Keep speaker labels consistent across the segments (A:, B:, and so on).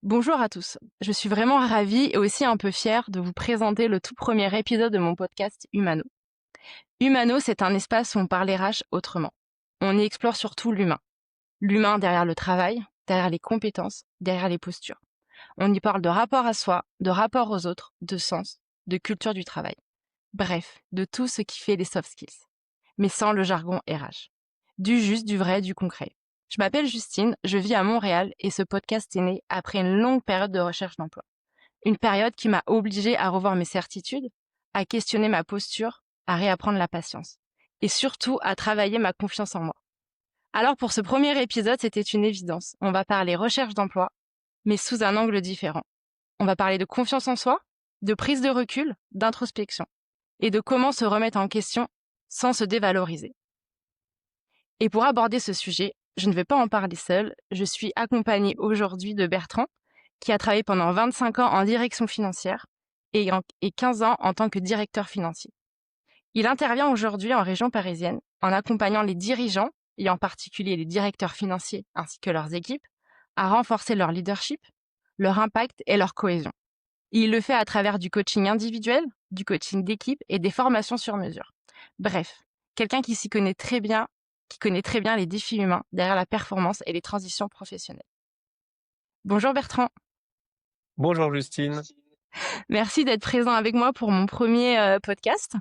A: Bonjour à tous. Je suis vraiment ravie et aussi un peu fière de vous présenter le tout premier épisode de mon podcast Humano. Humano, c'est un espace où on parle RH autrement. On y explore surtout l'humain. L'humain derrière le travail, derrière les compétences, derrière les postures. On y parle de rapport à soi, de rapport aux autres, de sens, de culture du travail. Bref, de tout ce qui fait les soft skills. Mais sans le jargon RH. Du juste, du vrai, du concret. Je m'appelle Justine, je vis à Montréal et ce podcast est né après une longue période de recherche d'emploi. Une période qui m'a obligée à revoir mes certitudes, à questionner ma posture, à réapprendre la patience. Et surtout à travailler ma confiance en moi. Alors pour ce premier épisode, c'était une évidence. On va parler recherche d'emploi, mais sous un angle différent. On va parler de confiance en soi, de prise de recul, d'introspection, et de comment se remettre en question sans se dévaloriser. Et pour aborder ce sujet, je ne vais pas en parler seule, je suis accompagnée aujourd'hui de Bertrand, qui a travaillé pendant 25 ans en direction financière et 15 ans en tant que directeur financier. Il intervient aujourd'hui en région parisienne en accompagnant les dirigeants, et en particulier les directeurs financiers ainsi que leurs équipes, à renforcer leur leadership, leur impact et leur cohésion. Il le fait à travers du coaching individuel, du coaching d'équipe et des formations sur mesure. Bref, quelqu'un qui s'y connaît très bien, qui connaît très bien les défis humains derrière la performance et les transitions professionnelles. Bonjour Bertrand,
B: Bonjour Justine.
A: merci d'être présent avec moi pour mon premier podcast.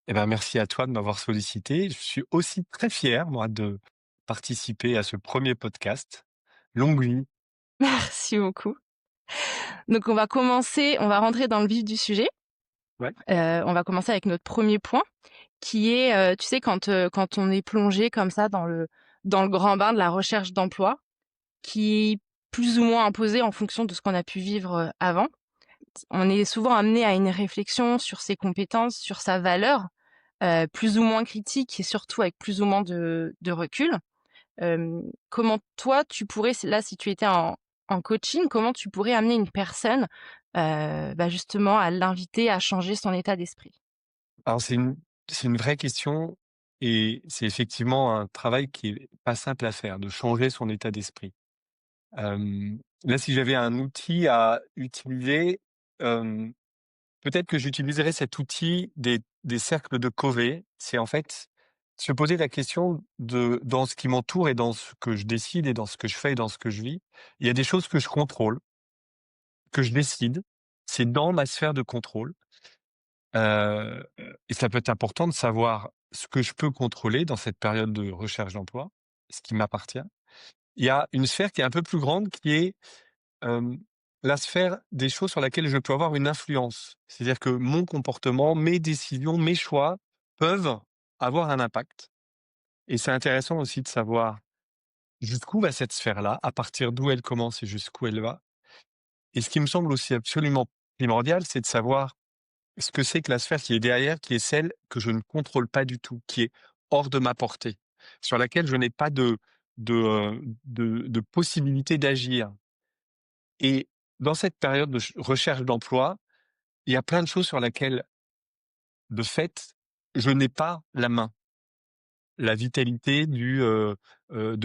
B: Merci à toi de m'avoir sollicité. Je suis aussi très fier, moi, de participer à ce premier podcast. Longue vie.
A: Merci beaucoup. Donc on va rentrer dans le vif du sujet.
B: Ouais.
A: On va commencer avec notre premier point, qui est, tu sais, quand on est plongé comme ça dans le grand bain de la recherche d'emploi, qui est plus ou moins imposé en fonction de ce qu'on a pu vivre avant. On est souvent amené à une réflexion sur ses compétences, sur sa valeur, plus ou moins critique et surtout avec plus ou moins de recul. Comment toi, tu pourrais, là, si tu étais en coaching, comment tu pourrais amener une personne justement à l'inviter à changer son état d'esprit?
B: Alors c'est une vraie question et c'est effectivement un travail qui est pas simple à faire, de changer son état d'esprit. Là, si j'avais un outil à utiliser, hem, peut-être que j'utiliserais cet outil des cercles de Covey. C'est en fait se poser la question de dans ce qui m'entoure et dans ce que je décide et dans ce que je fais et dans ce que je vis, il y a des choses que je contrôle, que je décide. C'est dans ma sphère de contrôle, heu et ça peut être important de savoir ce que je peux contrôler dans cette période de recherche d'emploi, ce qui m'appartient. Il y a une sphère qui est un peu plus grande qui est, hem, la sphère des choses sur laquelle je peux avoir une influence. C'est-à-dire que mon comportement, mes décisions, mes choix peuvent avoir un impact et c'est intéressant aussi de savoir jusqu'où va cette sphère-là, à partir d'où elle commence et jusqu'où elle va. Et ce qui me semble aussi absolument primordial, c'est de savoir ce que c'est que la sphère qui est derrière, qui est celle que je ne contrôle pas du tout, qui est hors de ma portée, sur laquelle je n'ai pas de possibilité d'agir. Et dans cette période de recherche d'emploi, il y a plein de choses sur laquelle, de fait, je n'ai pas la main. La vitalité de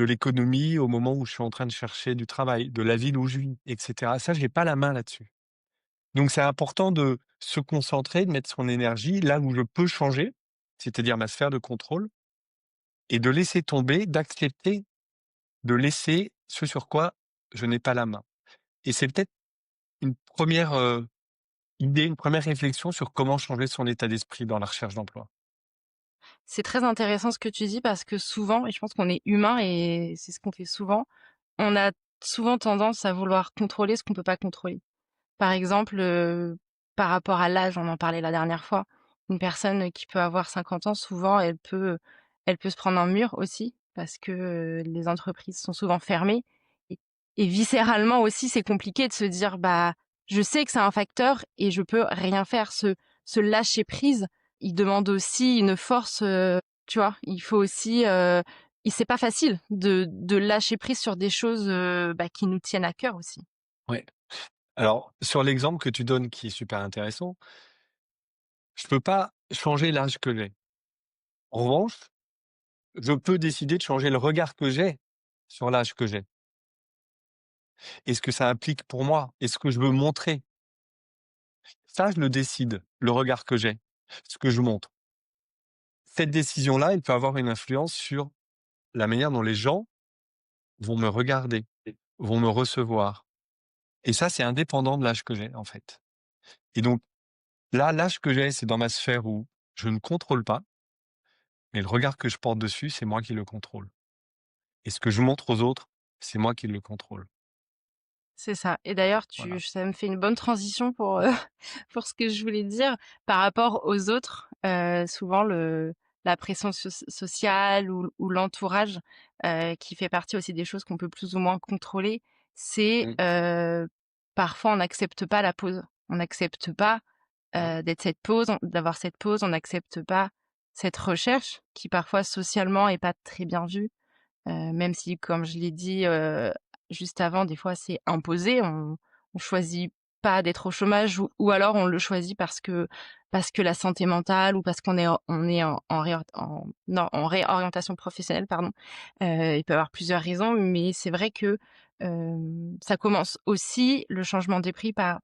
B: l'économie au moment où je suis en train de chercher du travail, de la ville où je vis et cetera. Ça, j'ai pas la main là-dessus. Donc c'est important de se concentrer, de mettre son énergie là où je peux changer, c'est-à-dire ma sphère de contrôle et de laisser tomber, d'accepter de laisser ce sur quoi je n'ai pas la main. Et c'est peut-être une première idée, une première réflexion sur comment changer son état d'esprit dans la recherche d'emploi.
A: C'est très intéressant ce que tu dis parce que souvent, et je pense qu'on est humain et c'est ce qu'on fait souvent, on a souvent tendance à vouloir contrôler ce qu'on peut pas contrôler. Par exemple, par rapport à l'âge, on en parlait la dernière fois. Une personne qui peut avoir 50 ans, souvent, elle peut se prendre un mur aussi parce que les entreprises sont souvent fermées. Et, et viscéralement aussi, c'est compliqué de se dire, bah, je sais que c'est un facteur et je peux rien faire. Ce lâcher prise, il demande aussi une force, tu vois. Il faut aussi, et c'est pas facile de lâcher prise sur des choses qui nous tiennent à cœur aussi.
B: Ouais. Alors, sur l'exemple que tu donnes qui est super intéressant, je peux pas changer l'âge que j'ai. En revanche, je peux décider de changer le regard que j'ai sur l'âge que j'ai. Et ce que ça implique pour moi et ce que je veux montrer. Ça, je le décide, le regard que j'ai, ce que je montre. Cette décision-là, elle peut avoir une influence sur la manière dont les gens vont me regarder, vont me recevoir. Et ça, c'est indépendant de l'âge que j'ai, en fait. Et donc, là, l'âge que j'ai, c'est dans ma sphère où je ne contrôle pas, mais le regard que je porte dessus, c'est moi qui le contrôle. Et ce que je montre aux autres, c'est moi qui le contrôle.
A: C'est ça. Et d'ailleurs,
B: Voilà.
A: ça me fait une bonne transition pour, pour ce que je voulais dire par rapport aux autres. Souvent, la pression sociale ou l'entourage, qui fait partie aussi des choses qu'on peut plus ou moins contrôler, c'est
B: Mmh.
A: parfois on n'accepte pas la pause. On n'accepte pas
B: Ouais.
A: d'avoir cette pause. On n'accepte pas cette recherche qui parfois socialement est pas très bien vue. Même si, comme je l'ai dit, juste avant, des fois c'est imposé, on choisit pas d'être au chômage ou alors on le choisit parce que la santé mentale ou parce qu'on est en réorientation professionnelle, pardon. Il peut y avoir plusieurs raisons, mais c'est vrai que, ça commence aussi le changement d'esprit par,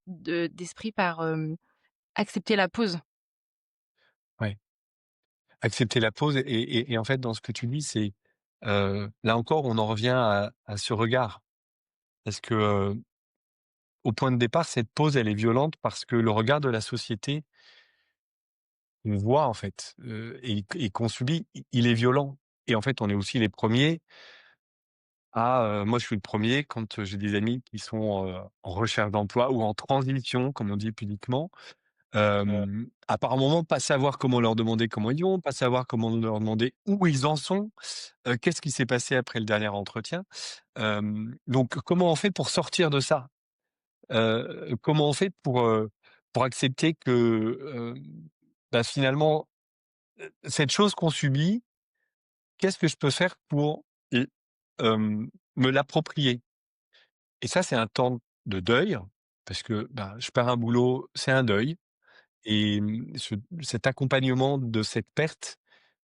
A: accepter la pause.
B: Ouais. Accepter la pause et en fait, dans ce que tu dis, c'est, là encore, on en revient à ce regard. Parce que, au point de départ, cette pause, elle est violente parce que le regard de la société, on voit en fait, et qu'on subit, il est violent et en fait, on est aussi les premiers moi, je suis le premier quand, j'ai des amis qui sont, en recherche d'emploi ou en transition, comme on dit pudiquement, à par moment pas savoir comment leur demander comment ils vont, pas savoir comment leur demander où ils en sont, qu'est-ce qui s'est passé après le dernier entretien? Donc comment on fait pour sortir de ça? Comment on fait pour accepter que, finalement, cette chose qu'on subit, qu'est-ce que je peux faire pour l me l'approprier? Et ça, c'est un temps de deuil parce que, je perds un boulot, c'est un deuil et cet accompagnement de cette perte,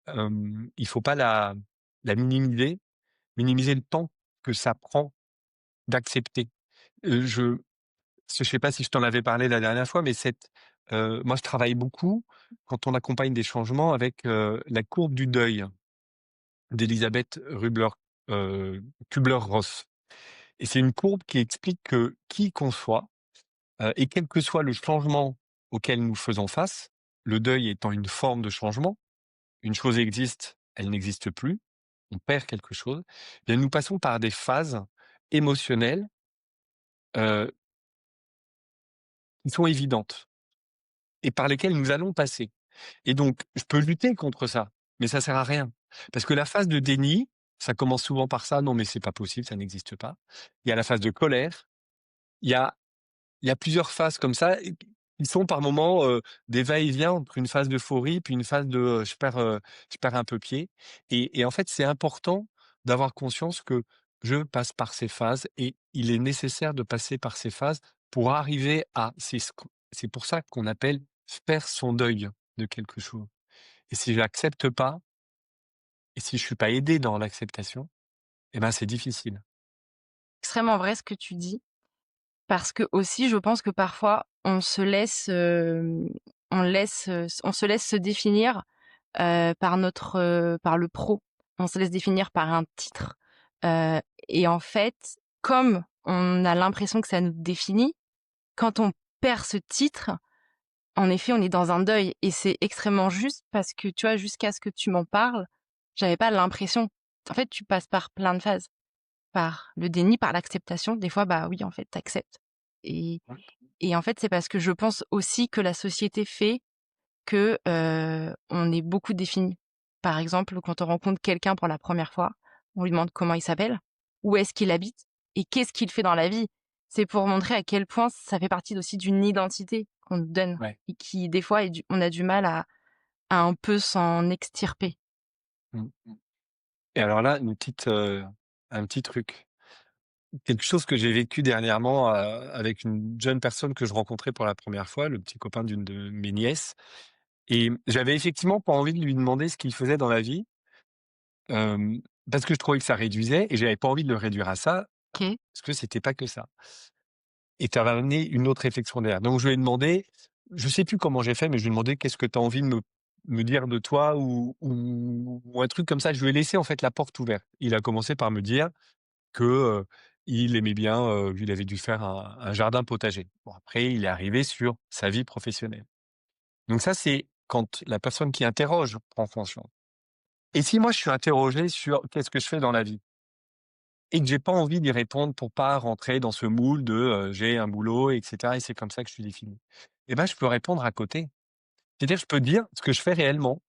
B: il faut pas la minimiser le temps que ça prend d'accepter. Je sais pas si je t'en avais parlé la dernière fois, mais moi, je travaille beaucoup quand on accompagne des changements avec, la courbe du deuil d'Elisabeth Kubler-Ross et c'est une courbe qui explique que qui qu'on soit, et quel que soit le changement auquel nous faisons face, le deuil étant une forme de changement, une chose existe, elle n'existe plus, on perd quelque chose, eh bien nous passons par des phases émotionnelles, heu, qui sont évidentes et par lesquelles nous allons passer. Et donc, je peux lutter contre ça, mais ça sert à rien. Parce que la phase de déni, ça commence souvent par ça: «Non, mais c'est pas possible, ça n'existe pas». Il y a la phase de colère, il y a il y a plusieurs phases comme ça et qui sont par moments, des va-et-vient entre une phase d'euphorie puis une phase de, je perds un peu pied et en fait, c'est important d'avoir conscience que je passe par ces phases et il est nécessaire de passer par ces phases pour arriver à c'est pour ça qu'on appelle faire son deuil de quelque chose. Et si je l'accepte pas et si je suis pas aidé dans l'acceptation, eh ben, c'est difficile.
A: Extrêmement vrai ce que tu dis. Parce que aussi, je pense que parfois, on se laisse se définir, par le pro. On se laisse définir par un titre, heu et en fait, comme on a l'impression que ça nous définit, quand on perd ce titre, en effet, on est dans un deuil et c'est extrêmement juste parce que, tu vois, jusqu'à ce que tu m'en parles, j'avais pas l'impression. En fait, tu passes par plein de phases. Par le déni, par l'acceptation. Des fois, bah oui, en fait, t'acceptes. Et
B: Ouais.
A: et en fait, c'est parce que je pense aussi que la société fait que, on est beaucoup défini. Par exemple, quand on rencontre quelqu'un pour la première fois, on lui demande comment il s'appelle, où est-ce qu'il habite et qu'est-ce qu'il fait dans la vie. C'est pour montrer à quel point ça fait partie aussi d'une identité qu'on nous donne
B: Ouais.
A: et qui, des fois, on a du mal à un peu s'en extirper.
B: Mmh. Et alors là, un petit truc. Quelque chose que j'ai vécu dernièrement, avec une jeune personne que je rencontrais pour la première fois, le petit copain d'une de mes nièces et j'avais effectivement pas envie de lui demander ce qu'il faisait dans la vie, hem, parce que je trouvais que ça réduisait et j'avais pas envie de le réduire à ça.
A: OK.
B: parce que c'était pas que ça. Et tu as ramené une autre réflexion derrière. Donc je lui ai demandé, je sais plus comment j'ai fait, mais je lui ai demandé: «Qu'est-ce que tu as envie de me dire de toi?» ou un truc comme ça. Je lui ai laissé en fait la porte ouverte. Il a commencé par me dire que, il aimait bien, il avait dû faire un jardin potager. Bon après il est arrivé sur sa vie professionnelle. Donc ça, c'est quand la personne qui interroge prend conscience. Et si moi je suis interrogé sur qu'est-ce que je fais dans la vie et que j'ai pas envie d'y répondre pour pas rentrer dans ce moule de, j'ai un boulot et cetera et c'est comme ça que je suis défini. Et ben, je peux répondre à côté. C'est-à-dire, je peux dire ce que je fais réellement.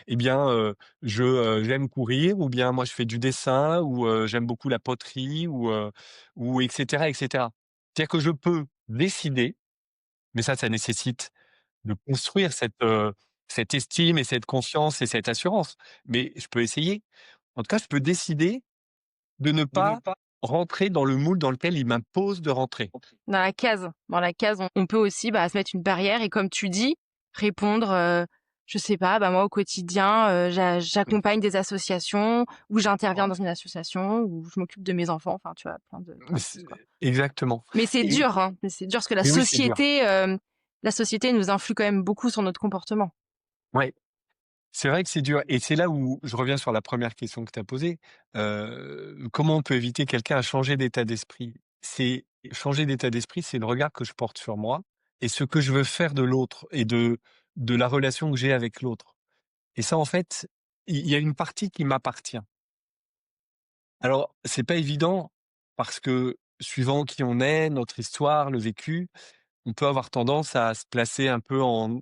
B: Eh bien, j'aime courir ou bien moi je fais du dessin ou, j'aime beaucoup la poterie ou et cetera et cetera. C'est-à-dire que je peux décider, mais ça nécessite de construire cette estime et cette confiance et cette assurance. Mais je peux essayer. En tout cas, je peux décider de ne
A: De ne
B: pas
A: pas
B: rentrer dans le moule dans lequel il m'impose de rentrer.
A: Dans la case, on peut aussi, bah, se mettre une barrière et comme tu dis, répondre, je sais pas, bah, moi au quotidien, j'accompagne des associations ou j'interviens dans une association ou je m'occupe de mes enfants, enfin, tu vois? Plein de choses, quoi.
B: Exactement.
A: Mais c'est
B: Et
A: dur, hein, mais c'est dur parce que
B: oui, c'est dur.
A: la société nous influe quand même beaucoup sur notre comportement.
B: Ouais, c'est vrai que c'est dur et c'est là où je reviens sur la première question que tu as posée. Comment on peut éviter quelqu'un à changer d'état d'esprit? C'est changer d'état d'esprit, c'est le regard que je porte sur moi et ce que je veux faire de l'autre et de la relation que j'ai avec l'autre. Et ça, en fait, il y a une partie qui m'appartient. Alors, c'est pas évident parce que suivant qui on est, notre histoire, le vécu, on peut avoir tendance à se placer un peu en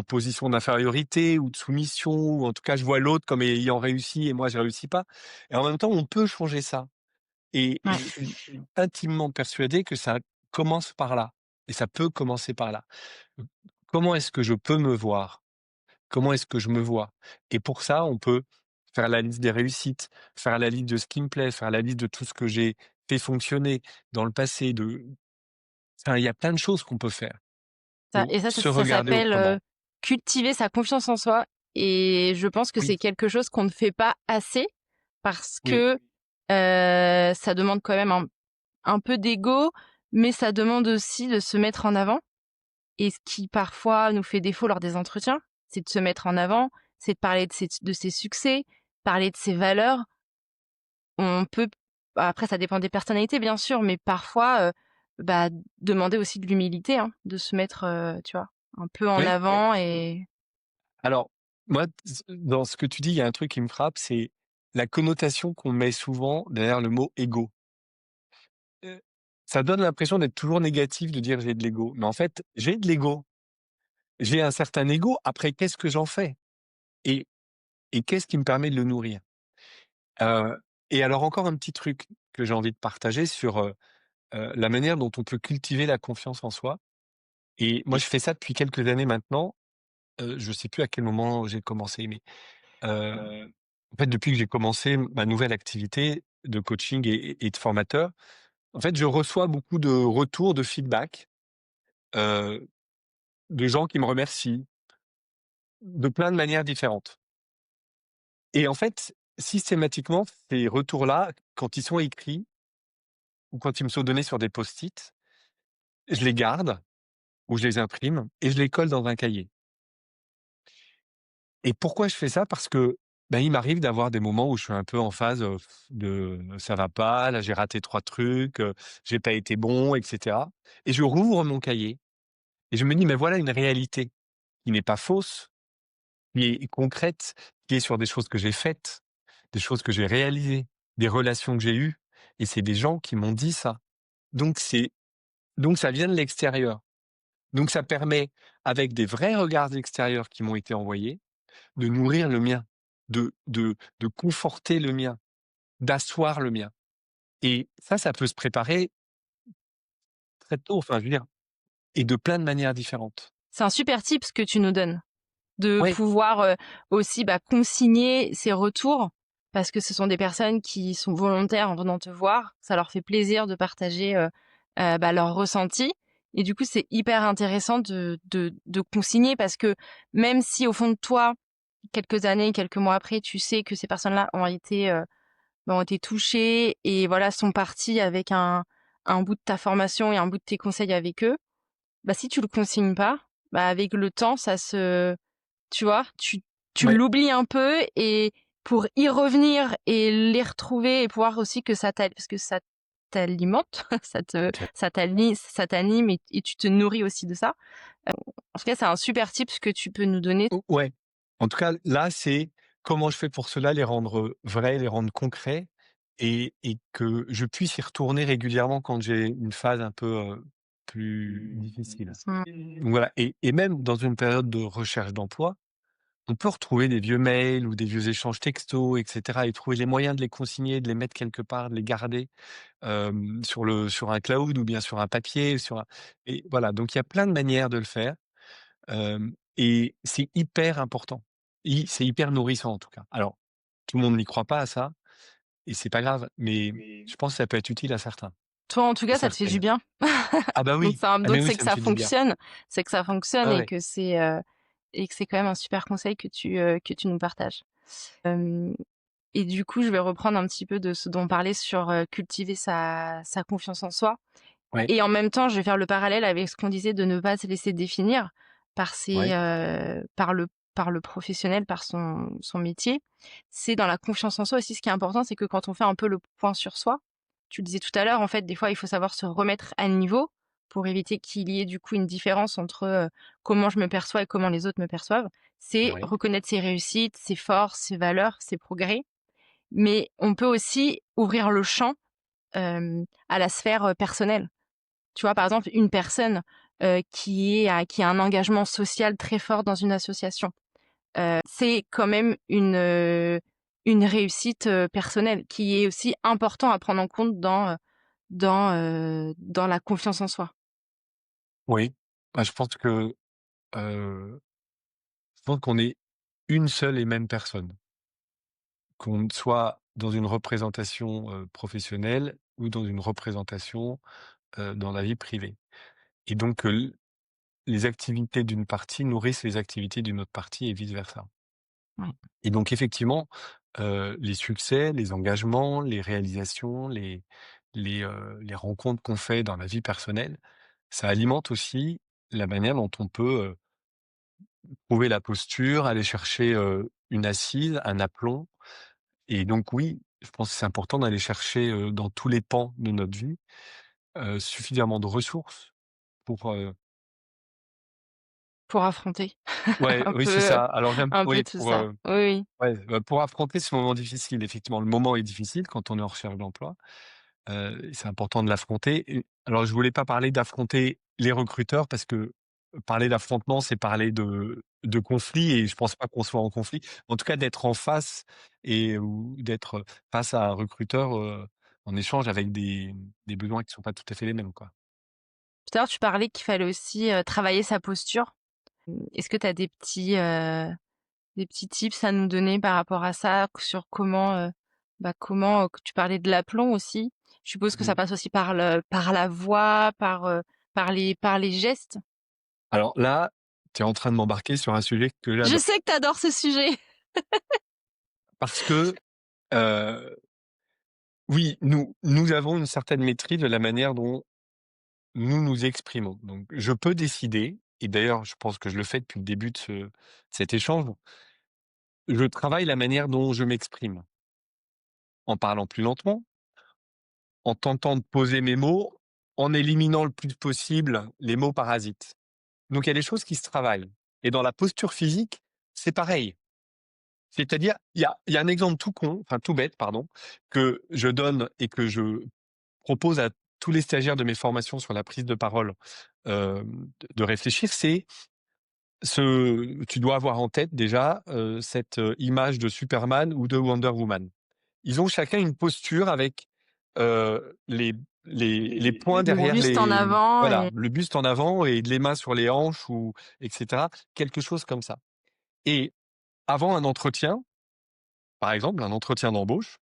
B: position d'infériorité ou de soumission ou en tout cas, je vois l'autre comme ayant réussi et moi, je réussis pas et en même temps, on peut changer ça et
A: Ouais.
B: je suis intimement persuadé que ça commence par là et ça peut commencer par là. Comment est-ce que je peux me voir? Comment est-ce que je me vois? Et pour ça, on peut faire la liste des réussites, faire la liste de ce qui me plaît, faire la liste de tout ce que j'ai fait fonctionner dans le passé, enfin, il y a plein de choses qu'on peut faire pour se
A: Ça
B: regarder
A: s'appelle,
B: autrement.
A: cultiver sa confiance en soi et je pense que
B: Oui,
A: c'est quelque chose qu'on ne fait pas assez parce
B: oui,
A: que, ça demande quand même un peu d'ego, mais ça demande aussi de se mettre en avant et ce qui parfois nous fait défaut lors des entretiens, c'est de se mettre en avant, c'est de parler de ses succès, parler de ses valeurs. On peut après ça dépend des personnalités bien sûr, mais parfois, bah, demander aussi de l'humilité, hein, de se mettre, tu vois, un peu en
B: oui.
A: avant et
B: Alors, moi, dans ce que tu dis, il y a un truc qui me frappe, c'est la connotation qu'on met souvent derrière le mot «ego». Heu, Ça donne l'impression d'être toujours négatif de dire: «J'ai de l'ego». Mais en fait, j'ai de l'ego. J'ai un certain ego, après qu'est-ce que j'en fais? Et qu'est-ce qui me permet de le nourrir? Heu et alors encore un petit truc que j'ai envie de partager sur, la manière dont on peut cultiver la confiance en soi et moi je fais ça depuis quelques années maintenant, je sais plus à quel moment j'ai commencé, mais, en fait depuis que j'ai commencé ma nouvelle activité de coaching et de formateur, en fait je reçois beaucoup de retours, de feedback, heu, de gens qui me remercient, de plein de manières différentes et en fait, systématiquement, ces retours-là, quand ils sont écrits ou quand ils me sont donnés sur des post-it, je les garde ou je les imprime et je les colle dans un cahier. Et pourquoi je fais ça? Parce que, ben, il m'arrive d'avoir des moments où je suis un peu en phase, de «ça va pas, là j'ai raté 3 trucs, j'ai pas été bon» et cetera et je rouvre mon cahier et je me dis: «Mais voilà une réalité qui n'est pas fausse, qui est concrète, qui est sur des choses que j'ai faites, des choses que j'ai réalisées, des relations que j'ai eues et c'est des gens qui m'ont dit ça». Donc donc ça vient de l'extérieur. Donc ça permet, avec des vrais regards extérieurs qui m'ont été envoyés, de nourrir le mien, de conforter le mien, d'asseoir le mien et ça peut se préparer très tôt, enfin, je veux dire et de plein de manières différentes.
A: c'est un super tips que tu nous donnes, de
B: Oui,
A: pouvoir, aussi, bah, consigner ces retours parce que ce sont des personnes qui sont volontaires en venant te voir. Ça leur fait plaisir de partager, bah, leurs ressentis et du coup, c'est hyper intéressant de consigner parce que même si au fond de toi, quelques années, quelques mois après, tu sais que ces personnes-là ont été, ont été touchés et voilà, sont partis avec un bout de ta formation et un bout de tes conseils avec eux, bah, si tu le consignes pas, bah, avec le temps, tu vois, tu
B: Ouais,
A: l'oublies un peu et pour y revenir et les retrouver et pouvoir aussi que parce que ça t'alimente,
B: OK.
A: ça t'anime et tu te nourris aussi de ça. En tout cas, c'est un super tip que tu peux nous donner.
B: Ouais. En tout cas, là, c'est comment je fais pour cela, les rendre, vrais, les rendre concrets et que je puisse y retourner régulièrement quand j'ai une phase un peu, plus difficile.
A: Mmh.
B: Donc voilà et même dans une période de recherche d'emploi, on peut retrouver des vieux mails ou des vieux échanges textos et cetera et trouver les moyens de les consigner, de les mettre quelque part, de les garder, sur un cloud ou bien sur un papier, sur un et voilà, donc il y a plein de manières de le faire. Et c'est hyper important. C'est hyper nourrissant en tout cas. Alors, tout le monde n'y croit pas à ça et c'est pas grave, mais je pense que ça peut être utile à certains
A: Toi, en tout
B: et
A: cas,
B: ça
A: ça
B: le
A: te fait du
B: fait.
A: bien.
B: Ah bah
A: Donc
B: oui, ah mais oui,
A: c'est que
B: ça me
A: ça
B: fait du bien.
A: fonctionne, c'est que ça fonctionne
B: Ouais, ouais.
A: et que c'est quand même un super conseil que tu nous partages. Hem Et du coup, je vais reprendre un petit peu de ce dont on parlait sur, cultiver sa confiance en soi
B: Ouais,
A: et en même temps, je vais faire le parallèle avec ce qu'on disait de ne pas se laisser définir
B: ouais,
A: par le professionnel, par son métier. C'est dans la confiance en soi aussi, ce qui est important, c'est que quand on fait un peu le point sur soi, tu le disais tout à l'heure, en fait, des fois, il faut savoir se remettre à niveau pour éviter qu'il y ait du coup une différence entre, comment je me perçois et comment les autres me perçoivent. C'est
B: ouais.
A: reconnaître ses réussites, ses forces, ses valeurs, ses progrès, mais on peut aussi ouvrir le champ, à la sphère, personnelle. Tu vois, par exemple, une personne, qui a un engagement social très fort dans une association, c'est quand même une réussite, personnelle qui est aussi important à prendre en compte dans la confiance en soi.
B: Oui. Bah, je pense qu'on est une seule et même personne, qu'on soit dans une représentation, professionnelle ou dans une représentation, dans la vie privée et donc, les activités d'une partie nourrissent les activités d'une autre partie et vice versa.
A: Ouais.
B: Et donc effectivement, les succès, les engagements, les réalisations, les rencontres qu'on fait dans la vie personnelle, ça alimente aussi la manière dont on peut, trouver la posture, aller chercher, une assise, un aplomb et donc oui, je pense que c'est important d'aller chercher, dans tous les pans de notre vie, suffisamment de ressources pour,
A: Pour affronter
B: ouais,
A: un
B: oui, c'est
A: peu,
B: ça. Alors j'aime
A: un peu
B: oui,
A: tout ça. Oui, oui.
B: ouais, pour affronter ce moment difficile, effectivement, le moment est difficile quand on est en recherche d'emploi, et c'est important de l'affronter et alors je voulais pas parler d'affronter les recruteurs parce que parler d'affrontement, c'est parler de conflit et je pense pas qu'on soit en conflit. En tout cas, d'être en face et ou d'être, face à un recruteur, en échange avec des besoins qui sont pas tout à fait les mêmes, quoi.
A: Tout à l'heure, tu parlais qu'il fallait aussi, travailler sa posture. Est-ce que tu as des petits tips à nous donner par rapport à ça, sur comment, que tu parlais de l'aplomb aussi. Je suppose que ça
B: Mmh.
A: passe aussi par la voix, par les gestes.
B: Alors là, tu es en train de m'embarquer sur un sujet que
A: Je
B: j'adore
A: sais que tu adores ce sujet.
B: parce que, heu oui, nous avons une certaine maîtrise de la manière dont nous nous exprimons. Donc je peux décider et d'ailleurs je pense que je le fais depuis le début de cet échange, je travaille la manière dont je m'exprime, en parlant plus lentement, en tentant de poser mes mots, en éliminant le plus possible les mots parasites. Donc il y a des choses qui se travaillent et dans la posture physique, c'est pareil. C'est-à-dire, il y a un exemple tout con, enfin tout bête pardon, que je donne et que je propose à tous les stagiaires de mes formations sur la prise de parole, de réfléchir, c'est tu dois avoir en tête déjà, cette, image de Superman ou de Wonder Woman. Ils ont chacun une posture avec, les les poings
A: Le
B: derrière
A: buste en avant
B: voilà,
A: et
B: le buste en avant et les mains sur les hanches ou et cetera, quelque chose comme ça et avant un entretien, par exemple, un entretien d'embauche,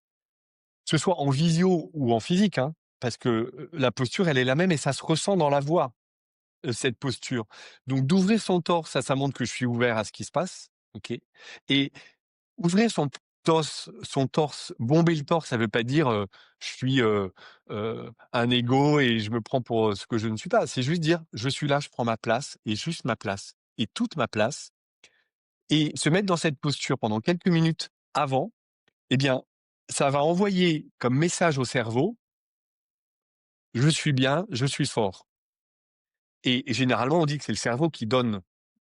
B: que ce soit en visio ou en physique, hein, parce que, la posture, elle est la même et ça se ressent dans la voix, cette posture. Donc d'ouvrir son torse, ça montre que je suis ouvert à ce qui se passe, OK et ouvrir son son torse, bomber le torse, ça veut pas dire, je suis, un égo et je me prends pour, ce que je ne suis pas. C'est juste dire: «Je suis là, je prends ma place et juste ma place et toute ma place» et se mettre dans cette posture pendant quelques minutes avant, eh bien, ça va envoyer comme message au cerveau: «Je suis bien, je suis fort» et généralement, on dit que c'est le cerveau qui donne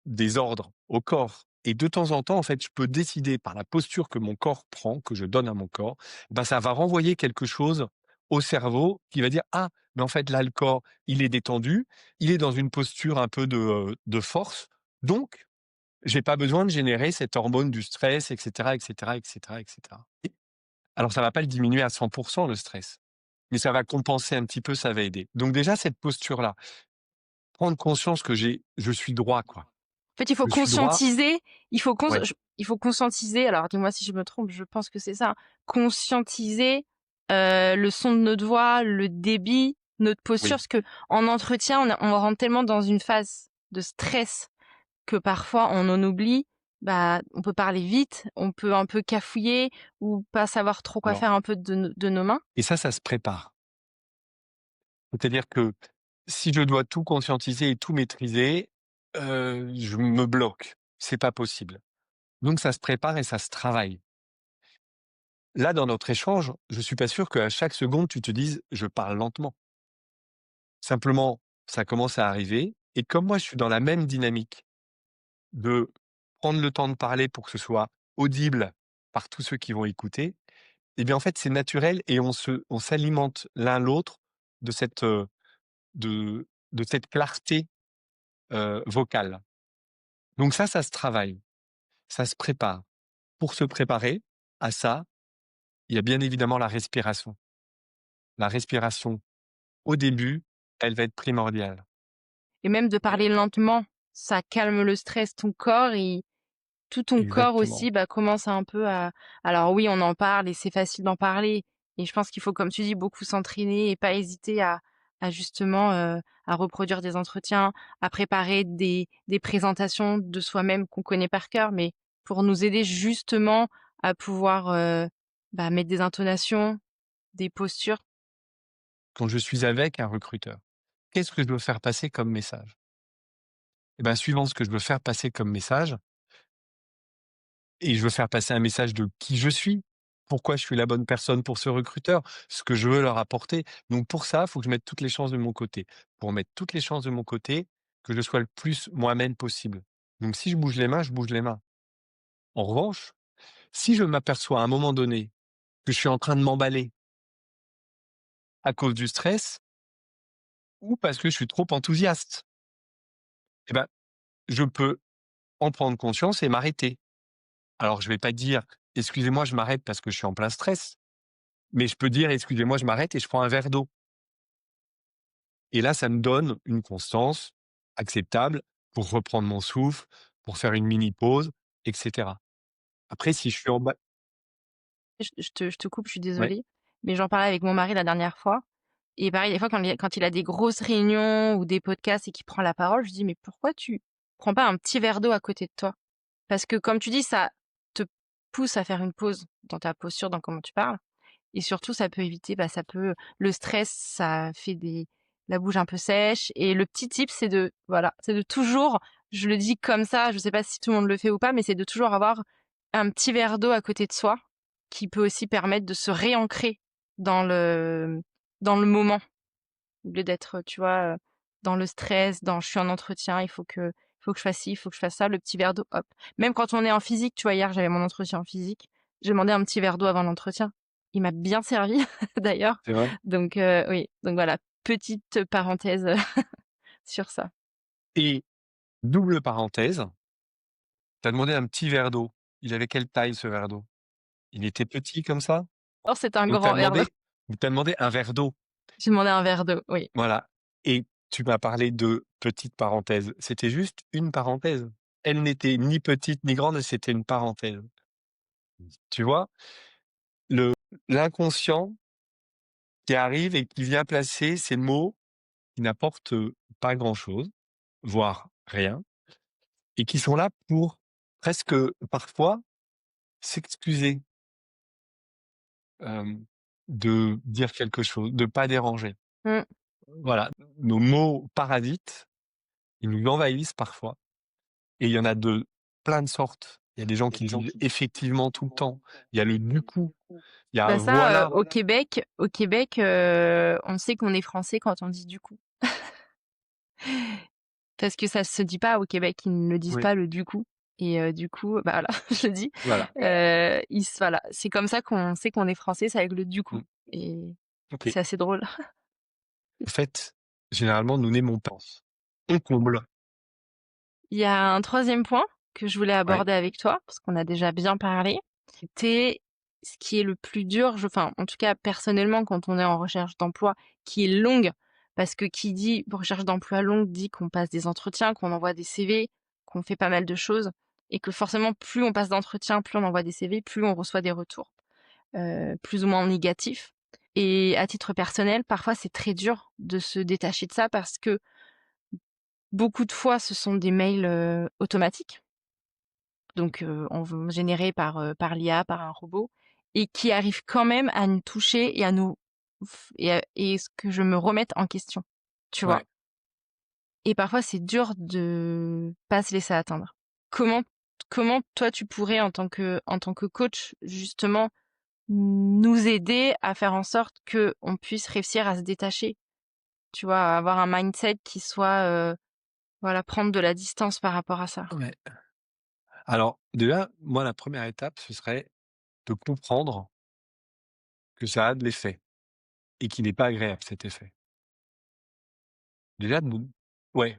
B: des ordres au corps et de temps en temps, en fait, je peux décider par la posture que mon corps prend, que je donne à mon corps, ben, ça va renvoyer quelque chose au cerveau qui va dire: «Ah, mais en fait, là, le corps, il est détendu, il est dans une posture un peu de force, donc j'ai pas besoin de générer cette hormone du stress» et cetera et cetera et cetera et cetera. Alors ça va pas le diminuer à 100 le stress, mais ça va compenser un petit peu, ça va aider. Donc déjà cette posture-là, prendre conscience que je suis droit, quoi.
A: En fait, il faut
B: Je suis droit,
A: conscientiser,
B: ouais,
A: il faut conscientiser, alors dis-moi si je me trompe, je pense que c'est ça, conscientiser, le son de notre voix, le débit, notre posture,
B: oui,
A: parce qu'en entretien, on rentre tellement dans une phase de stress que parfois on en oublie, bah, on peut parler vite, on peut un peu cafouiller ou pas savoir trop quoi
B: alors
A: faire un peu de nos mains.
B: et ça se prépare. C'est-à-dire que si je dois tout conscientiser et tout maîtriser, je me bloque. C'est pas possible. Donc ça se prépare et ça se travaille. Là, dans notre échange, je suis pas sûr qu'à chaque seconde, tu te dises: «Je parle lentement». Simplement, ça commence à arriver et comme moi, je suis dans la même dynamique de prendre le temps de parler pour que ce soit audible par tous ceux qui vont écouter, eh bien, en fait, c'est naturel et on s'alimente l'un l'autre de de cette clarté, vocale. Donc ça se travaille, ça se prépare. Pour se préparer à ça, il y a bien évidemment la respiration. La respiration, au début, elle va être primordiale.
A: Et même de parler lentement, ça calme le stress. Ton corps, tout ton corps
B: Exactement.
A: aussi, bah, commence un peu à alors oui, on en parle et c'est facile d'en parler et je pense qu'il faut, comme tu dis, beaucoup s'entraîner et pas hésiter à justement, à reproduire des entretiens, à préparer des présentations de soi-même qu'on connaît par cœur, mais pour nous aider justement à pouvoir, bah, mettre des intonations, des postures.
B: Quand je suis avec un recruteur, qu'est-ce que je veux faire passer comme message? Eh ben, suivant ce que je veux faire passer comme message et je veux faire passer un message de qui je suis, pourquoi je suis la bonne personne pour ce recruteur, ce que je veux leur apporter. Donc pour ça, il faut que je mette toutes les chances de mon côté. Pour mettre toutes les chances de mon côté, que je sois le plus moi-même possible. Donc si je bouge les mains, je bouge les mains. En revanche, si je m'aperçois à un moment donné que je suis en train de m'emballer à cause du stress ou parce que je suis trop enthousiaste, eh ben, je peux en prendre conscience et m'arrêter. Alors je vais pas dire: «Excusez-moi, je m'arrête parce que je suis en plein stress», mais je peux dire: «Excusez-moi, je m'arrête et je prends un verre d'eau» et là, ça me donne une constance acceptable pour reprendre mon souffle, pour faire une mini pause et cetera. Après si je suis en bas,
A: Je te coupe, je suis
B: ouais,
A: désolée, mais j'en parlais avec mon mari la dernière fois et pareil, des fois, quand il a des grosses réunions ou des podcasts et qu'il prend la parole, je dis: «Mais pourquoi tu prends pas un petit verre d'eau à côté de toi?» Parce que comme tu dis, ça te pousse à faire une pause dans ta posture, dans comment tu parles et surtout ça peut éviter, bah, ça peut le stress, ça fait des la bouche un peu sèche et le petit tip, c'est de voilà, c'est de toujours je le dis comme ça, je sais pas si tout le monde le fait ou pas, mais c'est de toujours avoir un petit verre d'eau à côté de soi, qui peut aussi permettre de se réancrer dans dans le moment, au lieu d'être, tu vois, dans le stress, dans: «Je suis en entretien, il faut que je fasse ci, il faut que je fasse ça», le petit verre d'eau, hop. Même quand on est en physique, tu vois, hier, j'avais mon entretien en physique, j'ai demandé un petit verre d'eau avant l'entretien. Il m'a bien servi d'ailleurs,
B: c'est vrai
A: donc oui, donc voilà, petite parenthèse, sur ça.
B: et double parenthèse, tu as demandé un petit verre d'eau. Il avait quelle taille ce verre d'eau? Il était petit comme ça?
A: Or c'est un
B: Donc tu as
A: grand verre d'eau.
B: demandé tu demandé un verre d'eau.
A: J'ai demandé un verre d'eau, oui.
B: Voilà et tu m'as parlé de petite parenthèse. C'était juste une parenthèse. Elle n'était ni petite ni grande, c'était une parenthèse. Tu vois? Le l'inconscient qui arrive et qui vient placer ces mots qui n'apportent, pas grand-chose, voire rien et qui sont là pour presque, parfois, s'excuser. de dire quelque chose, de pas déranger.
A: Mmh.
B: Voilà, nos mots parasites, ils nous envahissent parfois et il y en a de plein de sortes. Il y a des gens qui disent effectivement tout le temps. Il y a le du coup, il y a
A: Bah ça,
B: voilà.
A: au Québec, on sait qu'on est français quand on dit «du coup». Parce que ça se dit pas au Québec, ils ne le disent
B: Oui,
A: pas le «du coup» et du coup, bah, voilà, je le dis,
B: voilà.
A: voilà, c'est comme ça qu'on sait qu'on est français, c'est avec le «du coup»
B: Mmh.
A: et
B: OK.
A: c'est assez drôle.
B: En fait, généralement, nous n'aimons pas. On comble.
A: Il y a un troisième point que je voulais
B: Ouais,
A: aborder avec toi, parce qu'on a déjà bien parlé. C'était ce qui est le plus dur, enfin, en tout cas, personnellement, quand on est en recherche d'emploi, qui est longue, parce que qui dit recherche d'emploi longue dit qu'on passe des entretiens, qu'on envoie des CV, qu'on fait pas mal de choses, et que forcément, plus on passe d'entretiens, plus on envoie des CV, plus on reçoit des retours, plus ou moins négatifs. Et à titre personnel, parfois, c'est très dur de se détacher de ça parce que beaucoup de fois, ce sont des mails automatiques, donc générés par l'IA, par un robot, et qui arrivent quand même à nous toucher et à nous et ce que je me remette en question, tu vois?
B: ouais.
A: Et parfois, c'est dur de pas se laisser atteindre. Comment comment toi, tu pourrais en tant que coach, justement, nous aider à faire en sorte qu'on puisse réussir à se détacher, tu vois? À avoir un mindset qui soit, voilà, prendre de la distance par rapport à ça?
B: Ouais. Alors déjà, moi, la première étape, ce serait de comprendre que ça a de l'effet et qu'il n'est pas agréable cet effet. Déjà ouais,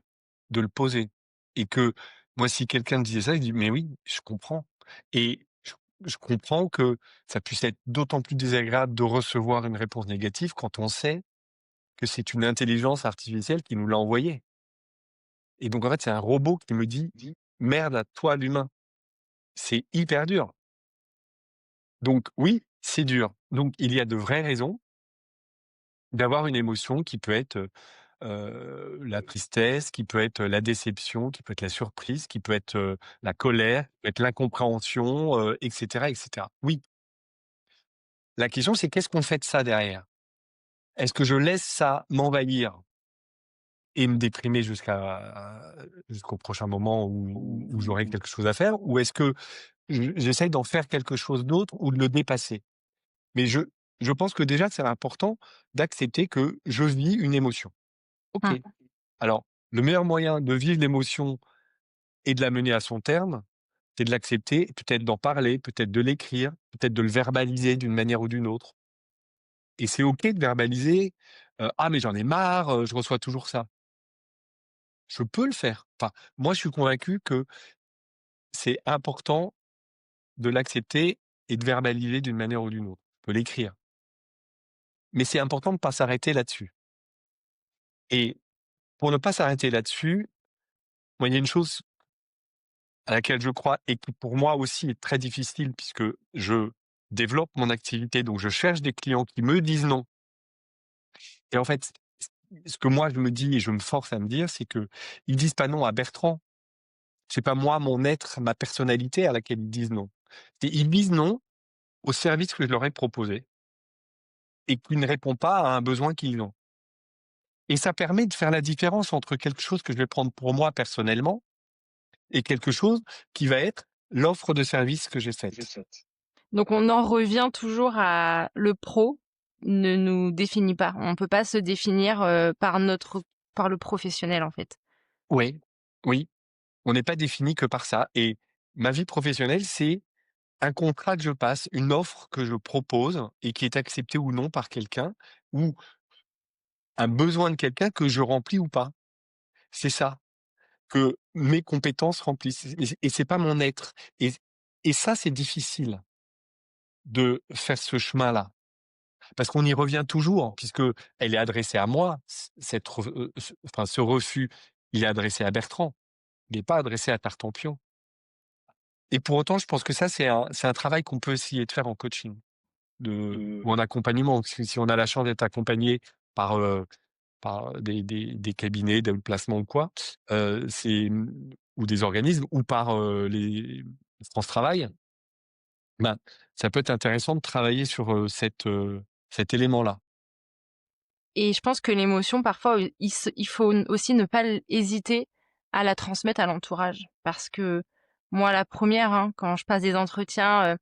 B: de le poser et que moi, si quelqu'un me disait ça, je dis: «Mais oui, je comprends» et je comprends que ça puisse être d'autant plus désagréable de recevoir une réponse négative quand on sait que c'est une intelligence artificielle qui nous l'a envoyé et donc en fait, c'est un robot qui me dit: «Merde à toi l'humain». C'est hyper dur. Donc oui, c'est dur. Donc il y a de vraies raisons d'avoir une émotion qui peut être, la tristesse, qui peut être la déception, qui peut être la surprise, qui peut être, la colère, qui peut être l'incompréhension, et cetera, et cetera. Oui, la question c'est qu'est-ce qu'on fait de ça derrière? Est-ce que je laisse ça m'envahir et me déprimer jusqu'au prochain moment où j'aurai quelque chose à faire? Ou est-ce que j'essaye d'en faire quelque chose d'autre ou de le dépasser? Mais je pense que déjà c'est important d'accepter que je vis une émotion. OK.
A: Mmh.
B: Alors, le meilleur moyen de vivre l'émotion et de la mener à son terme, c'est de l'accepter, peut-être d'en parler, peut-être de l'écrire, peut-être de le verbaliser d'une manière ou d'une autre. Et c'est OK de verbaliser, «Ah mais j'en ai marre, je reçois toujours ça». Je peux le faire. Enfin, moi je suis convaincu que c'est important de l'accepter et de verbaliser d'une manière ou d'une autre. Je peux l'écrire. Mais c'est important de ne pas s'arrêter là-dessus. Et pour ne pas s'arrêter là-dessus, moi il y a une chose à laquelle je crois et qui pour moi aussi est très difficile puisque je développe mon activité, donc je cherche des clients qui me disent non. Et en fait, ce que moi je me dis et je me force à me dire, c'est que ils disent pas non à Bertrand. C'est pas moi, mon être, ma personnalité à laquelle ils disent non. Ils disent non au service que je leur ai proposé et qui ne répond pas à un besoin qu'ils ont. Et ça permet de faire la différence entre quelque chose que je vais prendre pour moi personnellement et quelque chose qui va être l'offre de service que j'ai faite.
A: Donc on en revient toujours à le pro ne nous définit pas. On peut pas se définir, par le professionnel, en fait.
B: Oui, oui. On n'est pas défini que par ça et ma vie professionnelle, c'est un contrat que je passe, une offre que je propose et qui est acceptée ou non par quelqu'un ou un besoin de quelqu'un que je remplis ou pas. C'est ça, que mes compétences remplissent et c'est pas mon être et ça, c'est difficile de faire ce chemin-là parce qu'on y revient toujours puisque elle est adressée à moi, ce refus, il est adressé à Bertrand, il n'est pas adressé à Tartampion. Et pour autant, je pense que ça, c'est un travail qu'on peut essayer de faire en coaching ou en accompagnement. Parce que si on a la chance d'être accompagné par, par des cabinets de placement ou quoi, ou des organismes ou par, les France Travail, Ben, ça peut être intéressant de travailler sur, cet élément-là.
A: Et je pense que l'émotion, parfois, il faut aussi ne pas hésiter à la transmettre à l'entourage. Parce que moi, la première, hein, quand je passe des entretiens,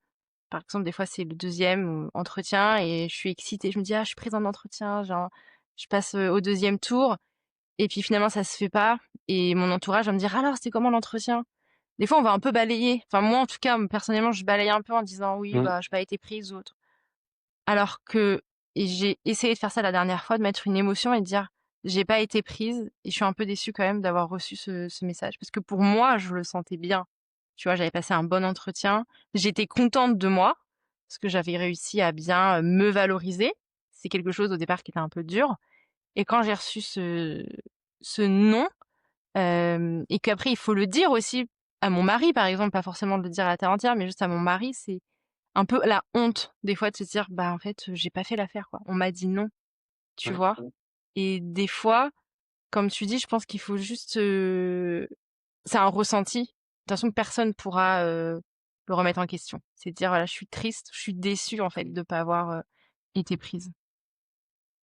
A: par exemple, des fois, c'est le deuxième entretien et je suis excitée. Je me dis, ah, je suis présente d'entretien, genre, je passe au deuxième tour. Et puis finalement, ça se fait pas. Et mon entourage va me dire, alors, c'était comment l'entretien? Des fois, on va un peu balayer. Enfin, moi, en tout cas, personnellement, je balaye un peu en disant, oui,
B: Mmh.
A: bah, je n'ai pas été prise ou autre. Alors que et j'ai essayé de faire ça la dernière fois, de mettre une émotion et de dire: «J'ai pas été prise et je suis un peu déçue quand même d'avoir reçu ce message». Parce que pour moi, je le sentais bien. Tu vois? J'avais passé un bon entretien. J'étais contente de moi, parce que j'avais réussi à bien, me valoriser. C'est quelque chose au départ qui était un peu dur et quand j'ai reçu ce «non», et qu'après il faut le dire aussi à mon mari, par exemple, pas forcément de le dire à la terre entière, mais juste à mon mari, c'est un peu la honte, des fois, de se dire: «Bah, en fait, j'ai pas fait l'affaire, quoi. On m'a dit non», tu
B: Ouais.
A: vois? Et des fois, comme tu dis, je pense qu'il faut juste, c'est un ressenti. De toute façon, personne pourra, le remettre en question. C'est de dire: «Voilà, je suis triste, je suis déçue, en fait, de pas avoir, été prise».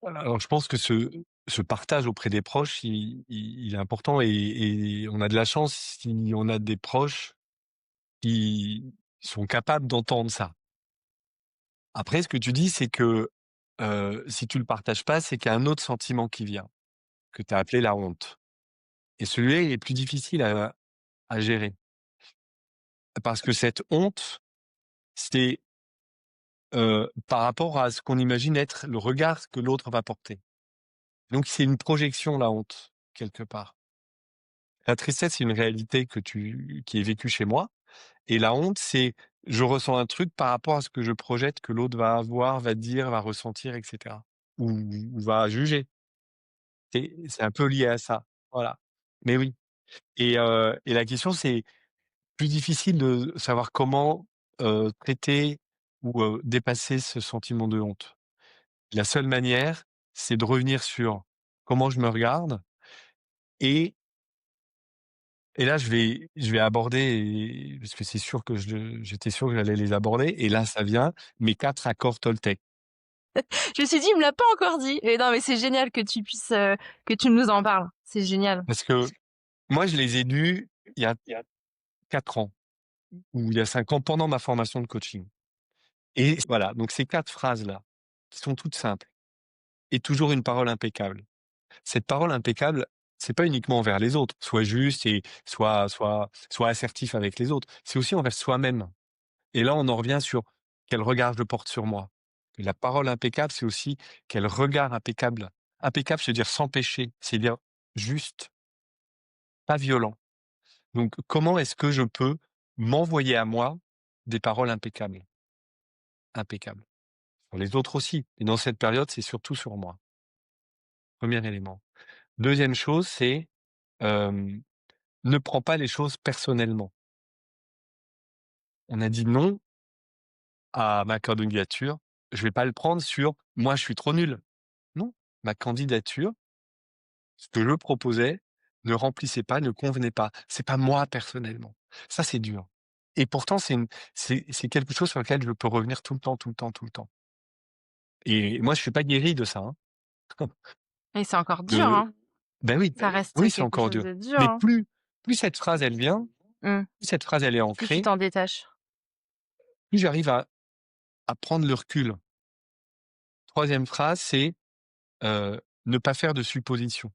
B: Voilà, alors je pense que ce partage auprès des proches, il est important et on a de la chance si on a des proches qui sont capables d'entendre ça. Après ce que tu dis, c'est que, si tu le partages pas, c'est qu'il y a un autre sentiment qui vient, que tu as appelé la honte et celui-là, il est plus difficile à gérer. Parce que cette honte, c'est, par rapport à ce qu'on imagine être le regard que l'autre va porter. Donc c'est une projection, la honte, quelque part. La tristesse, c'est une réalité qui est vécue chez moi et la honte, c'est je ressens un truc par rapport à ce que je projette que l'autre va avoir, va dire, va ressentir et cetera ou ou va juger. C'est un peu lié à ça, voilà. Mais oui et la question, c'est plus difficile de savoir comment, traiter ou, dépasser ce sentiment de honte. La seule manière, c'est de revenir sur comment je me regarde et et là, je vais aborder parce que c'est sûr que j'étais sûr que j'allais les aborder et là, ça vient, mes 4 accords Toltec.
A: Je me suis dit: «Il me l'a pas encore dit» et non, mais c'est génial que tu puisses, que tu nous en parles. C'est génial.
B: Parce que moi, je les ai lus il y a 4 ans ou il y a 5 ans pendant ma formation de coaching et voilà, donc ces 4 phrases-là, qui sont toutes simples et toujours une parole impeccable. Cette parole impeccable, c'est pas uniquement envers les autres, sois juste et sois assertif avec les autres, c'est aussi envers soi-même. Et là, on en revient sur quel regard je porte sur moi. La parole impeccable, c'est aussi quel regard impeccable. Impeccable, c'est dire sans péché, c'est dire juste, pas violent. Donc, comment est-ce que je peux m'envoyer à moi des paroles impeccables? Impeccables. Pour les autres aussi. Et dans cette période, c'est surtout sur moi. Premier élément. Deuxième chose, c'est ne prends pas les choses personnellement. On a dit non à ma candidature. Je vais pas le prendre sur moi, je suis trop nul. Non, ma candidature, ce que je proposais, ne remplissait pas, ne convenait pas. C'est pas moi personnellement. Ça, c'est dur. Et pourtant, c'est quelque chose sur lequel je peux revenir tout le temps, tout le temps, tout le temps. Et moi, je suis pas guéri de ça, hein.
A: Et c'est encore dur,
B: De
A: hein.
B: Ben oui,
A: Ça reste
B: oui, c'est
A: quelque
B: encore
A: chose
B: dur.
A: de dur,
B: Mais
A: hein.
B: plus cette phrase, elle vient,
A: Mmh.
B: plus cette phrase, elle est
A: Plus tu
B: ancrée,
A: t'en détaches.
B: plus j'arrive à prendre le recul. Troisième phrase, c'est, ne pas faire de suppositions.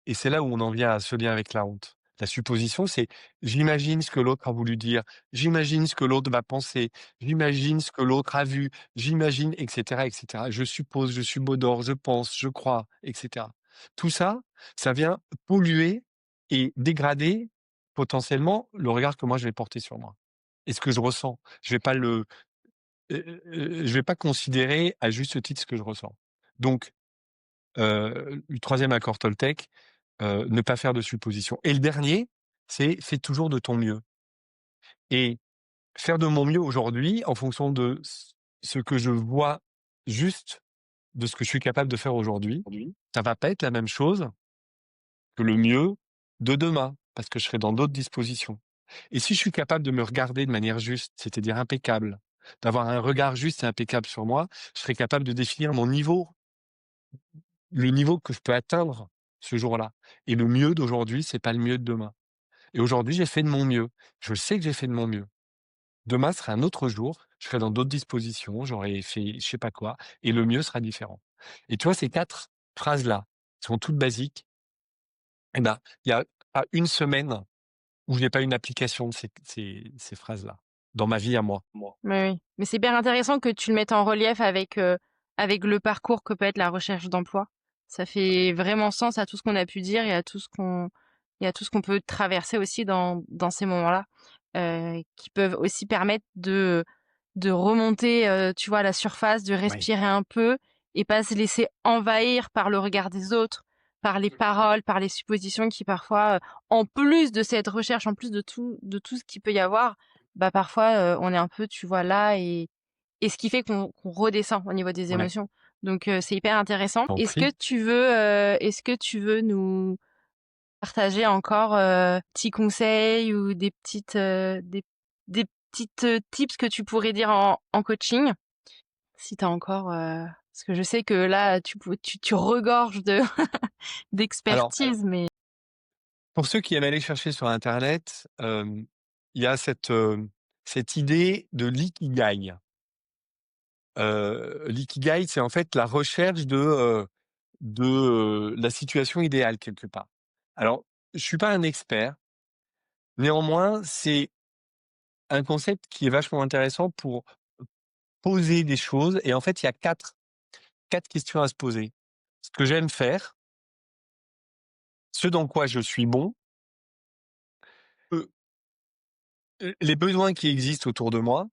B: Et c'est là où on en vient à ce lien avec la honte. La supposition, c'est j'imagine ce que l'autre a voulu dire, j'imagine ce que l'autre va penser, j'imagine ce que l'autre a vu, j'imagine, et cetera, et cetera. Je suppose, je subodore, je pense, je crois, et cetera. Tout ça, ça vient polluer et dégrader potentiellement le regard que moi je vais porter sur moi et ce que je ressens. Je vais pas considérer à juste titre ce que je ressens. Donc le 3e accord Toltec, ne pas faire de suppositions et le dernier, c'est fais toujours de ton mieux et faire de mon mieux aujourd'hui en fonction de ce que je vois juste de ce que je suis capable de faire aujourd'hui, ça va pas être la même chose que le mieux de demain, parce que je serai dans d'autres dispositions. Et si je suis capable de me regarder de manière juste, c'est-à-dire impeccable, d'avoir un regard juste et impeccable sur moi, je serai capable de définir mon niveau, le niveau que je peux atteindre ce jour-là. Et le mieux d'aujourd'hui, c'est pas le mieux de demain. Et aujourd'hui, j'ai fait de mon mieux. Je sais que j'ai fait de mon mieux. Demain sera un autre jour, je serai dans d'autres dispositions, j'aurai fait je sais pas quoi, et le mieux sera différent. Et tu vois, ces 4 phrases-là, qui sont toutes basiques, eh ben, il y a pas une semaine où je n'ai pas une application de ces phrases-là, dans ma vie à moi.
A: Oui. Mais c'est hyper intéressant que tu le mettes en relief avec le parcours que peut être la recherche d'emploi. Ça fait vraiment sens à tout ce qu'on a pu dire et à tout ce qu'on peut traverser aussi dans ces moments-là, qui peuvent aussi permettre de remonter, tu vois, à la surface, de
B: Oui.
A: respirer un peu et pas se laisser envahir par le regard des autres, par les paroles, par les suppositions qui parfois, en plus de cette recherche, en plus de tout ce qu'il peut y avoir, bah, parfois, on est un peu, tu vois, là et ce qui fait qu'on redescend au niveau des
B: Ouais,
A: émotions. Donc c'est hyper intéressant.
B: t'en prie.
A: Est-ce que tu veux nous partager encore, petits conseils ou des petites, tips que tu pourrais dire en coaching? Si tu as encore, parce que je sais que là, tu regorges de
B: Alors,
A: d'expertise, mais
B: pour ceux qui aiment aller chercher sur internet, il y a cette idée de l'ikigai. L'ikigai, c'est en fait la recherche de la situation idéale quelque part. Alors, je suis pas un expert, néanmoins, c'est un concept qui est vachement intéressant pour poser des choses et en fait, il y a quatre questions à se poser. Ce que j'aime faire, ce dans quoi je suis bon, heu, les besoins qui existent autour de moi,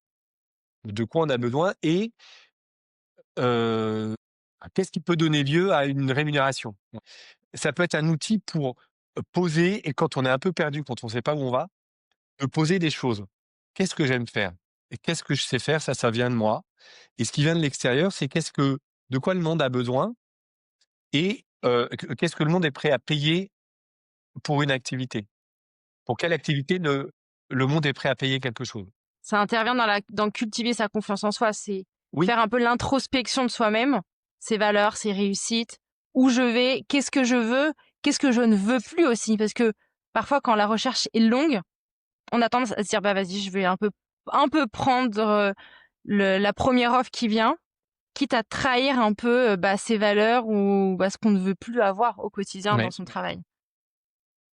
B: de quoi on a besoin et heu, qu'est-ce qui peut donner lieu à une rémunération? Ça peut être un outil pour, poser et quand on est un peu perdu, quand on ne sait pas où on va, de poser des choses. Qu'est-ce que j'aime faire? Et qu'est-ce que je sais faire? Ça vient de moi et ce qui vient de l'extérieur, c'est de quoi le monde a besoin et qu'est-ce que le monde est prêt à payer pour une activité? Pour quelle activité le monde est prêt à payer quelque chose?
A: ça intervient dans cultiver sa confiance en soi. C'est
B: Oui,
A: faire un peu l'introspection de soi-même, ses valeurs, ses réussites, où je vais, qu'est-ce que je veux, qu'est-ce que je ne veux plus aussi. Parce que parfois, quand la recherche est longue, on a tendance à se dire, bah vas-y, je vais un peu prendre la première offre qui vient, quitte à trahir un peu bah, ses valeurs ou bah, ce qu'on ne veut plus avoir au quotidien dans
B: ouais.
A: son travail.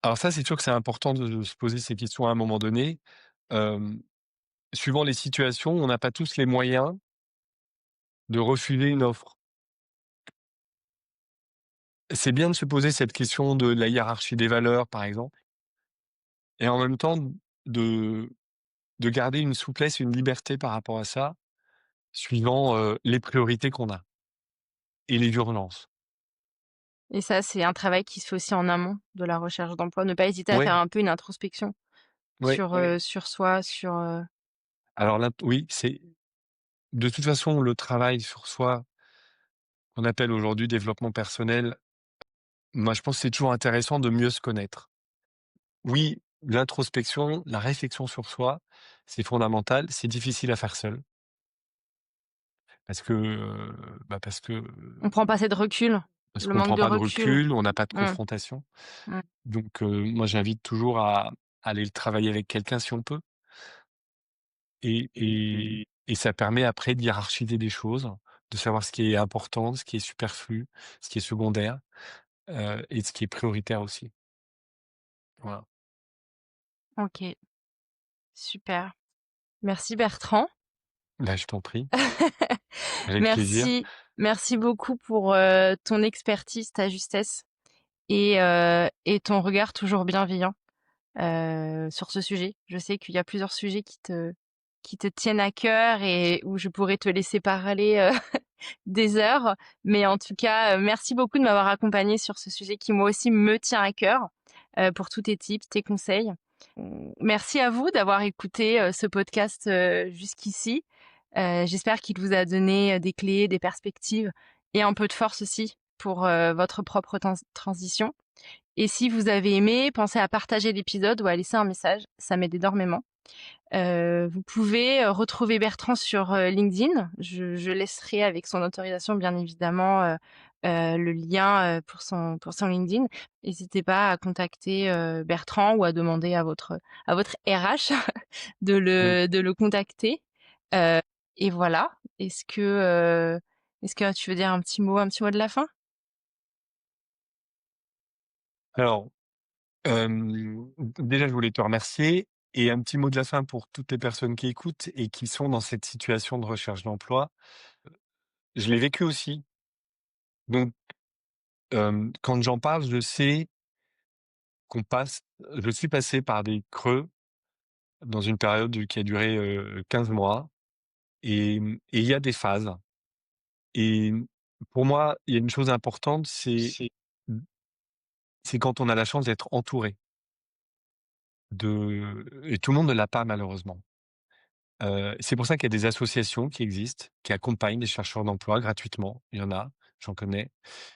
B: Alors ça, c'est sûr que c'est important de se poser ces questions à un moment donné. Hem, Suivant les situations, on n'a pas tous les moyens de refuser une offre. C'est bien de se poser cette question de la hiérarchie des valeurs, par exemple, et en même temps de de garder une souplesse, une liberté par rapport à ça, suivant, les priorités qu'on a et les urgences.
A: Et ça, c'est un travail qui se fait aussi en amont de la recherche d'emploi. Ne pas hésiter à faire
B: Oui,
A: un peu une introspection
B: oui.
A: sur soi, sur
B: Alors là, oui, c'est de toute façon le travail sur soi, qu'on appelle aujourd'hui développement personnel, moi je pense que c'est toujours intéressant de mieux se connaître. Oui, l'introspection, la réflexion sur soi, c'est fondamental, c'est difficile à faire seul parce que, parce que,
A: on prend pas assez de recul,
B: parce
A: le
B: qu'on
A: manque
B: prend
A: de
B: pas de
A: recul.
B: recul, on n'a pas de
A: Mmh,
B: confrontation.
A: mmh.
B: Donc, moi j'invite toujours à aller le travailler avec quelqu'un si on peut et ça permet après de hiérarchiser des choses, de savoir ce qui est important, ce qui est superflu, ce qui est secondaire, et ce qui est prioritaire aussi. Voilà.
A: OK, super. Merci Bertrand.
B: Bah, je t'en prie, avec plaisir.
A: Merci merci beaucoup pour, ton expertise, ta justesse et ton regard toujours bienveillant, sur ce sujet. Je sais qu'il y a plusieurs sujets qui te tiennent à cœur et où je pourrais te laisser parler, des heures. Mais en tout cas, merci beaucoup de m'avoir accompagnée sur ce sujet qui moi aussi me tient à cœur, pour tous tes tips, tes conseils. Merci à vous d'avoir écouté, ce podcast, jusqu'ici. J'espère qu'il vous a donné, des clés, des perspectives et un peu de force aussi pour, votre propre transition. Et si vous avez aimé, pensez à partager l'épisode ou à laisser un message, ça m'aide énormément. Vous pouvez retrouver Bertrand sur LinkedIn. Je laisserai avec son autorisation, bien évidemment, le lien pour son LinkedIn. N'hésitez pas à contacter Bertrand ou à demander à votre RH
B: Mmh.
A: de le contacter. Euh, et voilà. Est-ce que tu veux dire un petit mot de la fin?
B: Alors, déjà, je voulais te remercier et un petit mot de la fin pour toutes les personnes qui écoutent et qui sont dans cette situation de recherche d'emploi. Je l'ai vécu aussi, donc quand j'en parle, je suis passé par des creux dans une période qui a duré, 15 mois et il y a des phases et pour moi, il y a une chose importante, c'est quand on a la chance d'être entouré et tout le monde ne l'a pas malheureusement. C'est pour ça qu'il y a des associations qui existent, qui accompagnent les chercheurs d'emploi gratuitement. Il y en a, j'en connais.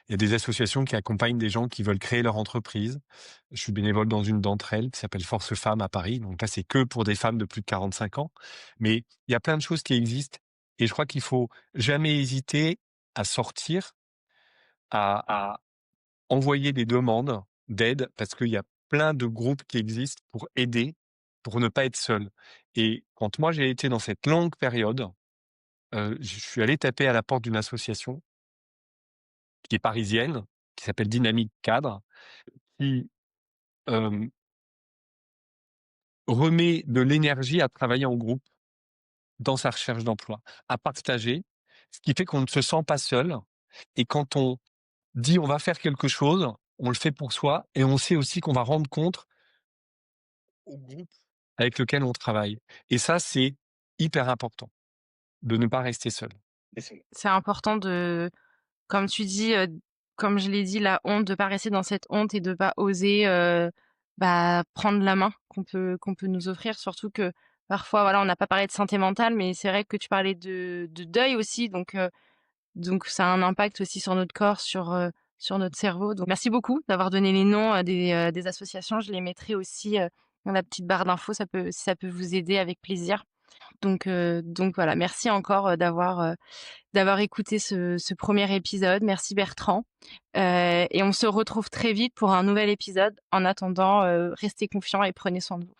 B: Il y a des associations qui accompagnent des gens qui veulent créer leur entreprise. Je suis bénévole dans une d'entre elles qui s'appelle Force Femmes à Paris. Donc là, c'est que pour des femmes de plus de 45 ans. Mais il y a plein de choses qui existent et je crois qu'il faut jamais hésiter à sortir, à envoyer des demandes d'aide parce qu'il y a plein de groupes qui existent pour aider, pour ne pas être seul. Et quand moi j'ai été dans cette longue période, je suis allé taper à la porte d'une association qui est parisienne, qui s'appelle Dynamique Cadre, qui, hem, remet de l'énergie à travailler en groupe dans sa recherche d'emploi, à partager, ce qui fait qu'on ne se sent pas seul et quand on dit: «On va faire quelque chose», on le fait pour soi et on sait aussi qu'on va rendre compte au groupe avec lequel on travaille et ça, c'est hyper important de ne pas rester seul.
A: C'est important de, comme tu dis, comme je l'ai dit, la honte, de pas rester dans cette honte et de pas oser prendre la main qu'on peut nous offrir. Surtout que parfois, voilà, on n'a pas parlé de santé mentale, mais c'est vrai que tu parlais de deuil aussi, donc ça a un impact aussi sur notre corps, sur notre cerveau. Donc merci beaucoup d'avoir donné les noms des associations. Je les mettrai aussi dans la petite barre d'infos. Si ça peut vous aider, avec plaisir. Donc voilà, merci encore d'avoir écouté ce premier épisode. Merci Bertrand. Et on se retrouve très vite pour un nouvel épisode. En attendant, restez confiants et prenez soin de vous.